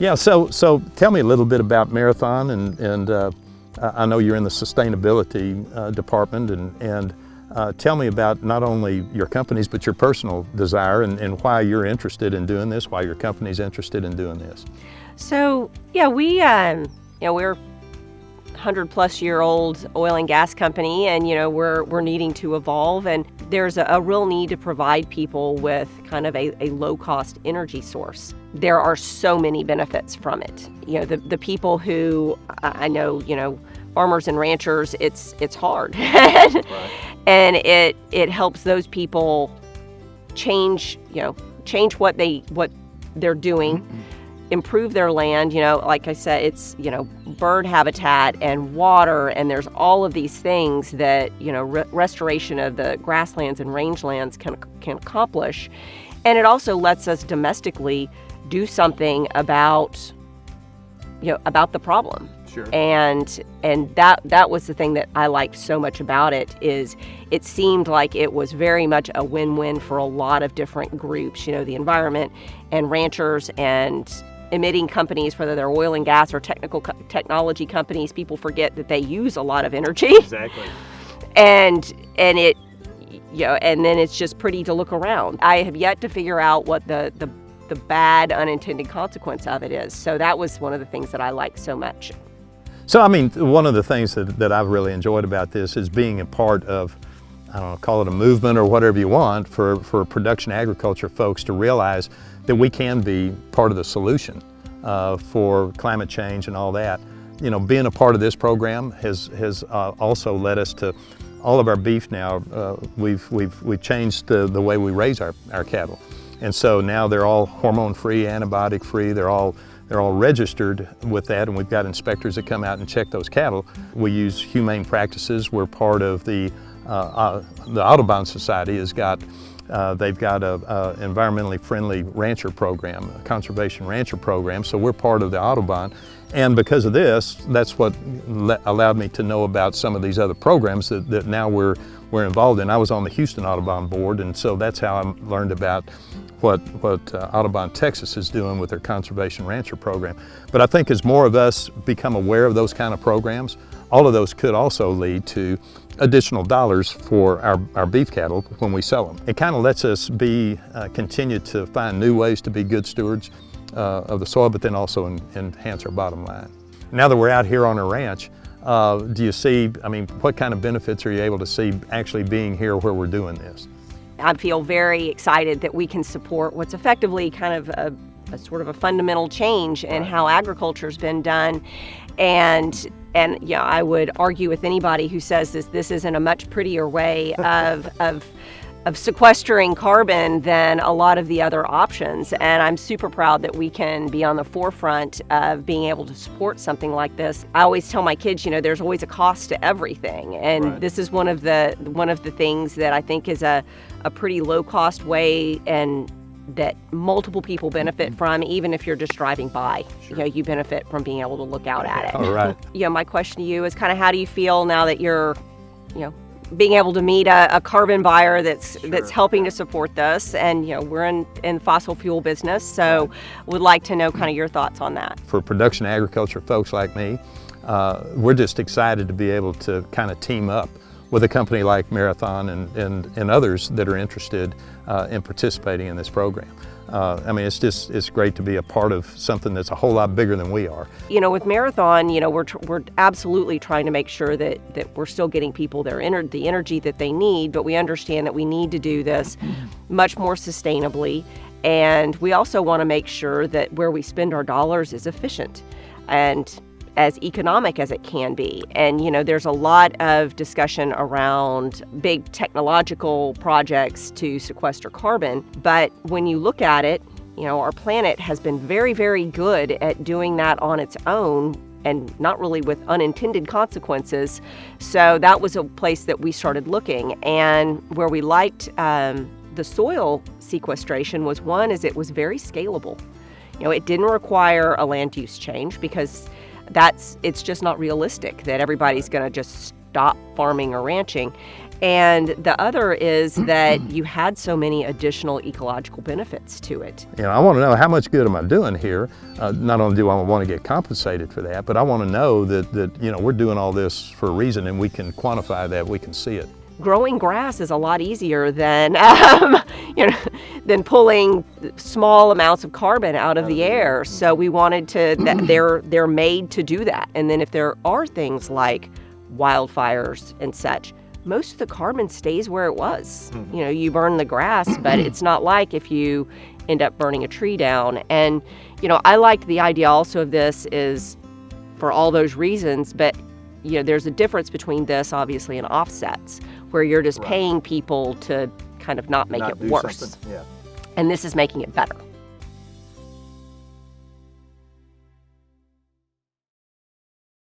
Yeah, so tell me a little bit about Marathon, and I know you're in the sustainability department, and tell me about not only your company's but your personal desire and why you're interested in doing this, why your company's interested in doing this. So yeah, we're 100-plus-year-old oil and gas company, and we're needing to evolve, and there's a real need to provide people with kind of a low-cost energy source. There are so many benefits from it. The people who I know, farmers and ranchers, it's hard, right. And it helps those people change what they're doing. Mm-hmm. Improve their land, like I said, it's, bird habitat and water, and there's all of these things that, restoration of the grasslands and rangelands can accomplish. And it also lets us domestically do something about the problem. Sure. And that was the thing that I liked so much about it, is it seemed like it was very much a win-win for a lot of different groups, the environment and ranchers and emitting companies, whether they're oil and gas or technology companies. People forget that they use a lot of energy. Exactly. And it, and then it's just pretty to look around. I have yet to figure out what the bad unintended consequence of it is. So that was one of the things that I liked so much. So, I mean, one of the things that I've really enjoyed about this is being a part of, I don't know, call it a movement or whatever you want, for production agriculture folks to realize that we can be part of the solution for climate change and all that. Being a part of this program has also led us to all of our beef now. We've changed the way we raise our cattle, and so now they're all hormone-free, antibiotic-free. They're all registered with that, and we've got inspectors that come out and check those cattle. We use humane practices. We're part of the Audubon Society has got. They've got a environmentally friendly rancher program, a conservation rancher program, so we're part of the Audubon. And because of this, that's what allowed me to know about some of these other programs that now we're involved in. I was on the Houston Audubon board, and so that's how I learned about what Audubon Texas is doing with their conservation rancher program. But I think as more of us become aware of those kind of programs, all of those could also lead to additional dollars for our beef cattle when we sell them. It kind of lets us continue to find new ways to be good stewards of the soil, but then also enhance our bottom line. Now that we're out here on our ranch, do you see, what kind of benefits are you able to see actually being here where we're doing this? I feel very excited that we can support what's effectively kind of a sort of a fundamental change in how agriculture's been done. And I would argue with anybody who says this isn't a much prettier way of sequestering carbon than a lot of the other options. And I'm super proud that we can be on the forefront of being able to support something like this. I always tell my kids, there's always a cost to everything. And right. This is one of the things that I think is a pretty low cost way, and that multiple people benefit from, even if you're just driving by. Sure. You benefit from being able to look out at it. All right. My question to you is kind of, how do you feel now that you're, being able to meet a carbon buyer that's helping to support this? And we're in fossil fuel business, so would like to know kind of your thoughts on that. For production agriculture folks like me, we're just excited to be able to kind of team up with a company like Marathon and others that are interested in participating in this program. It's great to be a part of something that's a whole lot bigger than we are. With Marathon, we're absolutely trying to make sure that we're still getting people the energy that they need, but we understand that we need to do this much more sustainably. And we also want to make sure that where we spend our dollars is efficient and as economic as it can be. And, there's a lot of discussion around big technological projects to sequester carbon. But when you look at it, our planet has been very, very good at doing that on its own and not really with unintended consequences. So that was a place that we started looking. And where we liked the soil sequestration was, one, is it was very scalable. It didn't require a land use change, because it's just not realistic that everybody's going to just stop farming or ranching. And the other is that you had so many additional ecological benefits to it. You know, I want to know how much good am I doing here. Not only do I want to get compensated for that, but I want to know that you know, we're doing all this for a reason, and we can quantify that, we can see it. Growing grass is a lot easier than you know, than pulling small amounts of carbon out of the air. So we wanted to they're made to do that. And then if there are things like wildfires and such, most of the carbon stays where it was. You know, you burn the grass, but it's not like if you end up burning a tree down. And you know, I like the idea also of this is for all those reasons, but you know, there's a difference between this obviously and offsets, where you're just paying people to kind of not make it worse. Yeah. And this is making it better.